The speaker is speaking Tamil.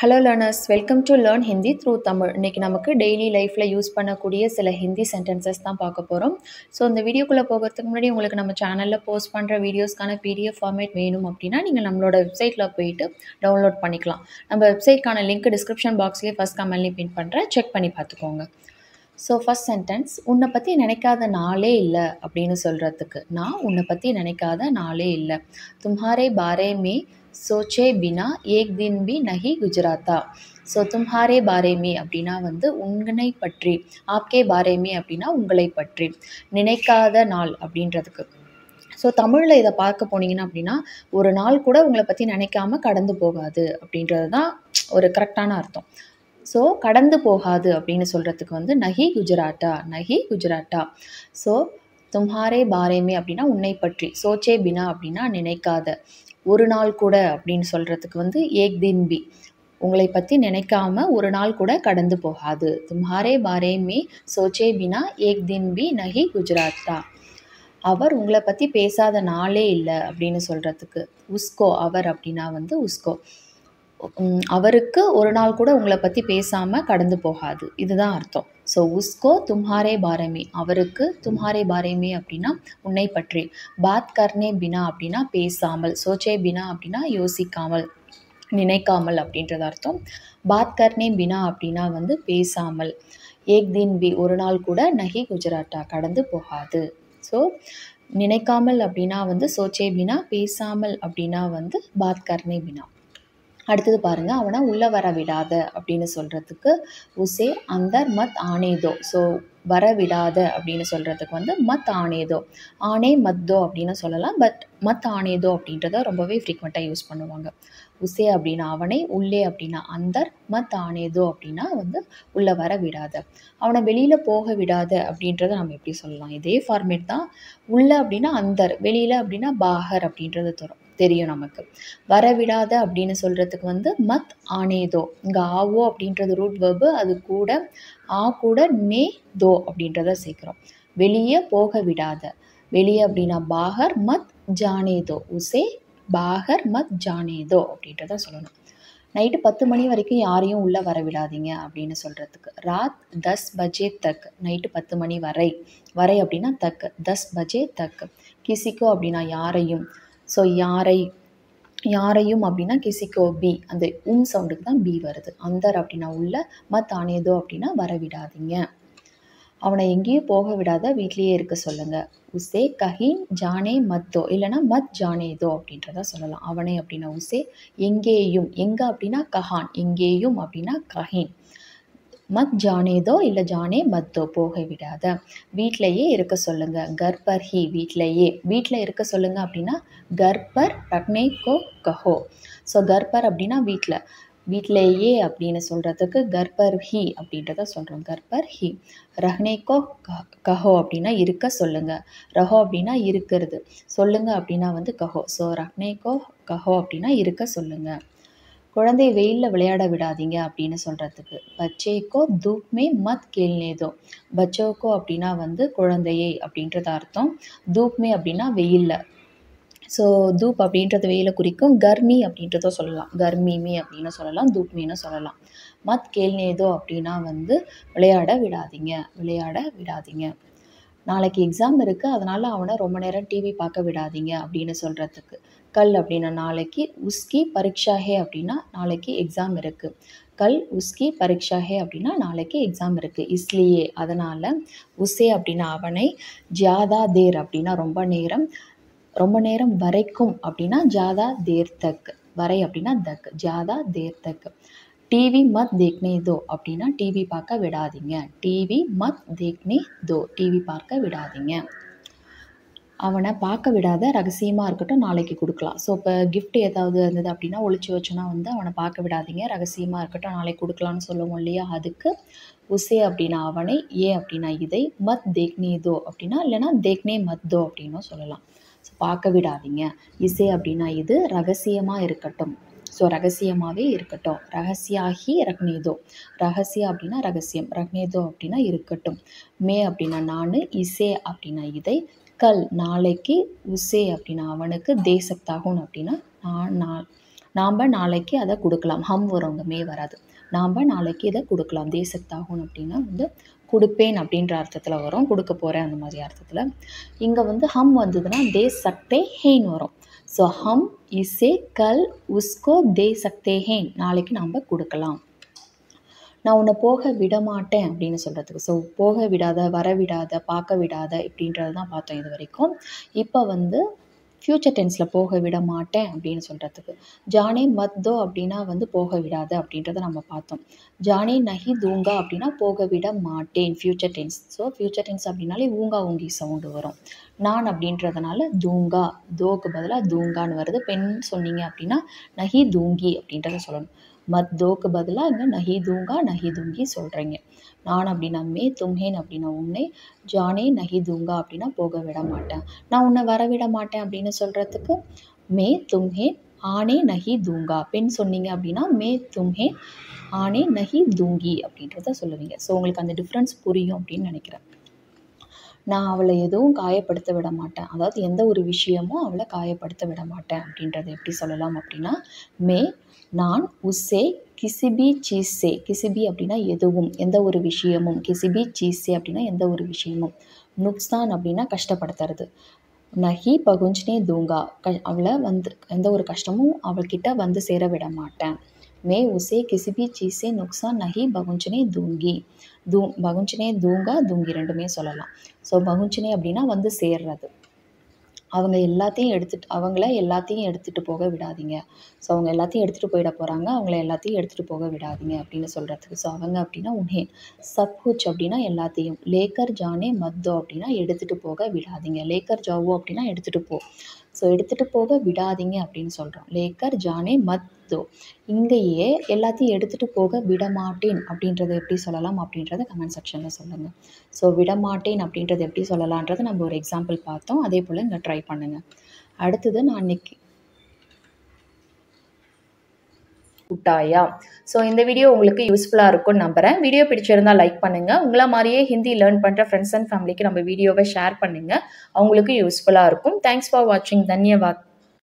Hello learners, welcome to learn Hindi through Tamil. இன்றைக்கி நமக்கு டெய்லி லைஃப்பில் யூஸ் பண்ணக்கூடிய சில ஹிந்தி சென்டென்சஸ் தான் பார்க்க போகிறோம். ஸோ இந்த வீடியோக்குள்ளே போகிறதுக்கு முன்னாடி உங்களுக்கு நம்ம சேனலில் போஸ்ட் பண்ணுற வீடியோஸ்க்கான PDF ஃபார்மேட் வேணும் அப்படின்னா நீங்கள் நம்மளோட வெப்சைட்டில் போயிட்டு டவுன்லோட் பண்ணிக்கலாம். நம்ம வெப்சைட்கான லிங்க் டிஸ்கிரிப்ஷன் பாக்ஸ்லேயே ஃபஸ்ட் கமெண்ட்லேயும் பின் பண்ணுறேன், செக் பண்ணி பார்த்துக்கோங்க. ஸோ ஃபஸ்ட் சென்டென்ஸ், உன்னை பற்றி நினைக்காத நாளே இல்லை அப்படின்னு சொல்கிறதுக்கு. நான் உன்னை பற்றி நினைக்காத நாளே இல்லை. தும்ஹாரே பாரே மே சோச்சே பினா ஏக் தின் பி நஹி குஜராத்தா. ஸோ தும்ஹாரே பாரே மே அப்படின்னா வந்து உங்களை பற்றி, ஆப்கே பாரே மே அப்படின்னா உங்களை பற்றி, நினைக்காத நாள் அப்படின்றதுக்கு. ஸோ தமிழில் இதை பார்க்க போனீங்கன்னா அப்படின்னா ஒரு நாள் கூட உங்களை பற்றி நினைக்காம கடந்து போகாது அப்படின்றது தான் ஒரு கரெக்டான அர்த்தம். ஸோ கடந்து போகாது அப்படின்னு சொல்கிறதுக்கு வந்து நஹி குஜராட்டா, நஹி குஜராட்டா. ஸோ தும்ஹாரே பாரேமே அப்படின்னா உன்னை பற்றி, சோச்சே பினா அப்படின்னா நினைக்காத, ஒரு நாள் கூட அப்படின்னு சொல்கிறதுக்கு வந்து ஏக் தின் பி, உங்களை பற்றி நினைக்காம ஒரு நாள் கூட கடந்து போகாது. தும்ஹாரே பாரேமே சோச்சே பினா ஏக் தின் பி நஹி குஜராத்தா. அவர் உங்களை பற்றி பேசாத நாளே இல்லை அப்படின்னு சொல்கிறதுக்கு உஸ்கோ, அவர் அப்படின்னா வந்து உஸ்கோ, அவருக்கு ஒரு நாள் கூட உங்களை பற்றி பேசாமல் கடந்து போகாது, இதுதான் அர்த்தம். ஸோ உஸ்கோ தும்ஹாரே பாரேமே, அவருக்கு தும்ஹாரே பாரேமே அப்படின்னா உன்னை பற்றி. பாத் கர்னே பினா அப்படின்னா பேசாமல், சோச்சே பினா அப்படின்னா யோசிக்காமல், நினைக்காமல் அப்படின்றது அர்த்தம். பாத் கர்னே பினா அப்படின்னா வந்து பேசாமல். ஏக் தின் பி ஒரு நாள் கூட, நஹி குஜராட்டா கடந்து போகாது. ஸோ நினைக்காமல் அப்படின்னா வந்து சோச்சே பினா, பேசாமல் அப்படின்னா வந்து பாத் கர்னே பினா. அடுத்தது பாருங்கள், அவனை உள்ளே வர விடாத அப்படின்னு சொல்கிறதுக்கு உசே அந்தர் மத் ஆனேதோ. ஸோ வர விடாத அப்படின்னு சொல்கிறதுக்கு வந்து மத் ஆனேதோ, ஆனே மத்தோ அப்படின்னு சொல்லலாம். பட் மத் ஆனேதோ அப்படின்றத ரொம்பவே ஃப்ரீக்வெண்ட்டாக யூஸ் பண்ணுவாங்க. உசே அப்படின்னா அவனை, உள்ளே அப்படின்னா அந்தர், மத் ஆனேதோ அப்படின்னா வந்து உள்ளே வர விடாத. அவனை வெளியில் போக விடாத அப்படின்றத நம்ம எப்படி சொல்லலாம், இதே ஃபார்மேட் தான். உள்ளே அப்படின்னா அந்தர், வெளியில் அப்படின்னா பாகர் அப்படின்றது தெரியும் நமக்கு. வரவிடாத அப்படின்னு சொல்கிறதுக்கு வந்து மத் ஆனேதோ, இங்கே ஆவோ அப்படின்றது ரூட் வெர்பு, அது கூட ஆ கூட நே தோ அப்படின்றத சேர்க்குறோம். வெளியே போக விடாத, வெளியே அப்படின்னா பாகர் மத் ஜானேதோ, உசே பாகர் மத் ஜானேதோ அப்படின்றத சொல்லணும். நைட்டு 10 மணி வரைக்கும் யாரையும் உள்ளே வர விடாதீங்க அப்படின்னு சொல்கிறதுக்கு ராத் 10 பஜே தக், நைட்டு 10 மணி வரை, வரை அப்படின்னா தக், 10 பஜே தக். கிசிக்கோ அப்படின்னா யாரையும். ஸோ யாரையும் அப்படின்னா கிசிக்கோ பி, அந்த சவுண்டுக்கு தான் பி வருது. அந்தர் அப்படின்னா உள்ள, மத் ஆனேதோ அப்படின்னா வரவிடாதீங்க. அவனை எங்கேயும் போக விடாத, வீட்லேயே இருக்க சொல்லுங்க. உசே கஹீன் ஜானே மத்தோ, இல்லைனா மத் ஜானேதோ அப்படின்றத சொல்லலாம். அவனை அப்படின்னா உசே, எங்கேயும், எங்கே அப்படின்னா கஹான், எங்கேயும் அப்படின்னா கஹீன், மத் ஜானேதோ இல்லை ஜானே மத்தோ போக விடாத, வீட்டிலையே இருக்க சொல்லுங்க. கர்பர் ஹி, வீட்டிலையே, வீட்டில் இருக்க சொல்லுங்க அப்படின்னா கர்பர் ரக்னே கோ கஹோ. ஸோ கர்பர் அப்படின்னா வீட்டில், வீட்டிலேயே அப்படின்னு சொல்கிறதுக்கு கர்பர் ஹி அப்படின்றத சொல்கிறோம். கர்பர் ஹி. ரஹ்னே கோ கஹோ அப்படின்னா இருக்க சொல்லுங்க. ரஹோ அப்படின்னா இருக்கிறது, சொல்லுங்க அப்படின்னா வந்து கஹோ. ஸோ ரஹ்னே கோ கஹோ அப்படின்னா இருக்க சொல்லுங்க. குழந்தை வெயிலில் விளையாட விடாதீங்க அப்படின்னு சொல்கிறதுக்கு பச்சேக்கோ தூப்மே மத் கேள்னேதோ. பச்சோக்கோ அப்படின்னா வந்து குழந்தையை அப்படின்றது அர்த்தம். தூப்மே அப்படின்னா வெயிலில். ஸோ தூப் அப்படின்றது வெயிலை குறிக்கும். கர்மி அப்படின்றதோ சொல்லலாம், கர்மிமே அப்படின்னு சொல்லலாம், தூப்மின்னு சொல்லலாம். மத் கேள்னேதோ அப்படின்னா வந்து விளையாட விடாதீங்க, விளையாட விடாதீங்க. நாளைக்கு எக்ஸாம் இருக்குது, அதனால் அவனை ரொம்ப நேரம் டிவி பார்க்க விடாதீங்க அப்படின்னு சொல்கிறதுக்கு கல் அப்படின்னா நாளைக்கு, உஸ்கி பரீட்சா ஹே அப்படின்னா நாளைக்கு எக்ஸாம் இருக்குது. கல் உஸ்கி பரீட்சா ஹே அப்படின்னா நாளைக்கு எக்ஸாம் இருக்குது, இஸ்லியே அதனால். உசே அப்படின்னா அவனை, ஜியாதா தேர் அப்படின்னா ரொம்ப நேரம், ரொம்ப நேரம் வரைக்கும் அப்படின்னா ஜாதா தேர் தக், வரை அப்படின்னா தக், ஜாதா தேர் தக். டிவி மத் தேக்னே தோ அப்படின்னா டிவி பார்க்க விடாதீங்க, டிவி மத் தேக்னே தோ, டிவி பார்க்க விடாதீங்க. அவனை பார்க்க விடாத, ரகசியமாக இருக்கட்டும், நாளைக்கு கொடுக்கலாம். ஸோ இப்போ கிஃப்ட் ஏதாவது இருந்தது அப்படின்னா ஒளிச்சு வச்சோன்னா வந்து அவனை பார்க்க விடாதீங்க, ரகசியமாக இருக்கட்டும், நாளைக்கு கொடுக்கலான்னு சொல்லுவோம் இல்லையா, அதுக்கு உசே அப்படின்னா அவனை, ஏ அப்படின்னா இதை, மத் தேக்னே தோ அப்படின்னா இல்லைனா தேக்னே மத் தோ அப்படின்னும் சொல்லலாம். ஸோ பார்க்க விடாதீங்க. இசே அப்படின்னா இது, ரகசியமாக இருக்கட்டும், ஸோ ரகசியமாகவே இருக்கட்டும். ரகசியாகி ரக்னேதோ, ரகசியம் அப்படின்னா ரகசியம், ரக்னேதோ அப்படின்னா இருக்கட்டும். மே அப்படின்னா நான், இசே அப்படின்னா இதை, கல் நாளைக்கு, உசே அப்படின்னா அவனுக்கு, தே சக்தாகும் அப்படின்னா நான் நாம் நாளைக்கு அதை கொடுக்கலாம். ஹம் வருங்க, மே வராது. நாம் நாளைக்கு இதை கொடுக்கலாம். தே சக்தா ஹூன் அப்படின்னா வந்து கொடுப்பேன் அப்படின்ற அர்த்தத்தில் வரும், கொடுக்க போகிறேன் அந்த மாதிரி அர்த்தத்தில். இங்கே வந்து ஹம் வந்ததுன்னா தே சக்தே ஹேன் வரும். ஸோ ஹம் இசே கல் உஸ்கோ தே சக்தே ஹேன், நாளைக்கு நாம் கொடுக்கலாம். நான் உன்னை போக விட மாட்டேன் அப்படின்னு சொல்கிறதுக்கு, ஸோ போக விடாத, வர விடாத, பார்க்க விடாத இப்படின்றது தான் பார்த்தோம் இது வரைக்கும். இப்போ வந்து ஃப்யூச்சர் டென்ஸில் போக விட மாட்டேன் அப்படின்னு சொல்கிறதுக்கு ஜானே மத் தோ அப்படின்னா வந்து போக விடாத அப்படின்றத நம்ம பார்த்தோம். ஜானே நஹி தூங்கா அப்படின்னா போக விட மாட்டேன் future tense. So future tense அப்படின்னாலே ஊங்கா ஊங்கி சவுண்டு வரும். நான் அப்படின்றதுனால தூங்கா, தோக்கு பதிலாக தூங்கான்னு வருது. பெண் சொன்னீங்க அப்படின்னா நஹி தூங்கி அப்படின்றத சொல்லணும். மத் தோக்கு பதிலாக இங்கே நஹி தூங்கா, நஹி தூங்கி சொல்கிறீங்க. நான் அப்படின்னா மே, தும்ஹேன் அப்படின்னா உன்னை, ஜானே நஹி தூங்கா அப்படின்னா போக விட மாட்டேன். நான் உன்னை வர விட மாட்டேன் அப்படின்னு சொல்கிறதுக்கு மே தும்ஹேன் ஆனே நஹி தூங்கா. பெண் சொன்னீங்க அப்படின்னா மே தும்ஹேன் ஆனே நஹி தூங்கி அப்படின்றத சொல்லுவீங்க. ஸோ உங்களுக்கு அந்த டிஃப்ரென்ஸ் புரியும் அப்படின்னு நினைக்கிறேன். நான் அவளை எதுவும் காயப்படுத்த விட மாட்டேன், அதாவது எந்த ஒரு விஷயமும் அவளை காயப்படுத்த விட மாட்டேன் அப்படின்றத எப்படி சொல்லலாம் அப்படின்னா மே நான் உஸ்ஸே கிசிபி சீஸே, கிசிபி அப்படின்னா எதுவும், எந்த ஒரு விஷயமும், கிசிபி சீஸே அப்படின்னா எந்த ஒரு விஷயமும், நுக்சான் அப்படின்னா கஷ்டப்படுத்துறது, நஹி பகுஞ்ச்னே தூங்கா அவளை வந்து எந்த ஒரு கஷ்டமும் அவள்கிட்ட வந்து சேர விட மாட்டேன். மே உசே கிசிபி சீஸே நுக்சான் நஹி பகுஞ்ச்னே தூங்கி, பகுஞ்ச்னே தூங்கா, தூங்கி ரெண்டுமே சொல்லலாம். ஸோ பகுஞ்ச்னே அப்படின்னா வந்து சேர்றது, அவங்கள எல்லாத்தையும் எடுத்துகிட்டு போக விடாதீங்க. ஸோ அவங்க எல்லாத்தையும் எடுத்துகிட்டு போயிட போகிறாங்க, அவங்கள எல்லாத்தையும் எடுத்துகிட்டு போக விடாதீங்க அப்படின்னு சொல்கிறதுக்கு. ஸோ அவங்க அப்படின்னா உன்ஹேன், சப்குச் அப்படின்னா எல்லாத்தையும், லேக்கர் ஜானே மத்தோ அப்படின்னா எடுத்துகிட்டு போக விடாதீங்க, லேக்கர் ஜாவோ அப்படின்னா எடுத்துகிட்டு போ. ஸோ எடுத்துகிட்டு போக விடாதீங்க அப்படின்னு சொல்கிறோம். லேக்கர் ஜானே மத்தோ, இங்கேயே எல்லாத்தையும் எடுத்துகிட்டு போக விடமாட்டேன் அப்படின்றத எப்படி சொல்லலாம் அப்படின்றத கமெண்ட் செக்ஷனில் சொல்லுங்கள். ஸோ விடமாட்டேன் அப்படின்றது எப்படி சொல்லலான்றதை நம்ம ஒரு எக்ஸாம்பிள் பார்த்தோம், அதே போல் இங்கே ட்ரை பண்ணுங்கள். அடுத்தது நான் இன்னைக்கு உட்டாயா. ஸோ இந்த வீடியோ உங்களுக்கு யூஸ்ஃபுல்லாக இருக்கும்னு நம்புகிறேன். வீடியோ பிடிச்சிருந்தால் லைக் பண்ணுங்கள். உங்களை மாதிரியே ஹிந்தி லேர்ன் பண்ணுற ஃப்ரெண்ட்ஸ் அண்ட் ஃபேமிலிக்கு நம்ம வீடியோவை ஷேர் பண்ணுங்கள், அவங்களுக்கு யூஸ்ஃபுல்லாக இருக்கும். தேங்க்ஸ் ஃபார் வாட்சிங். தன்யவாத்.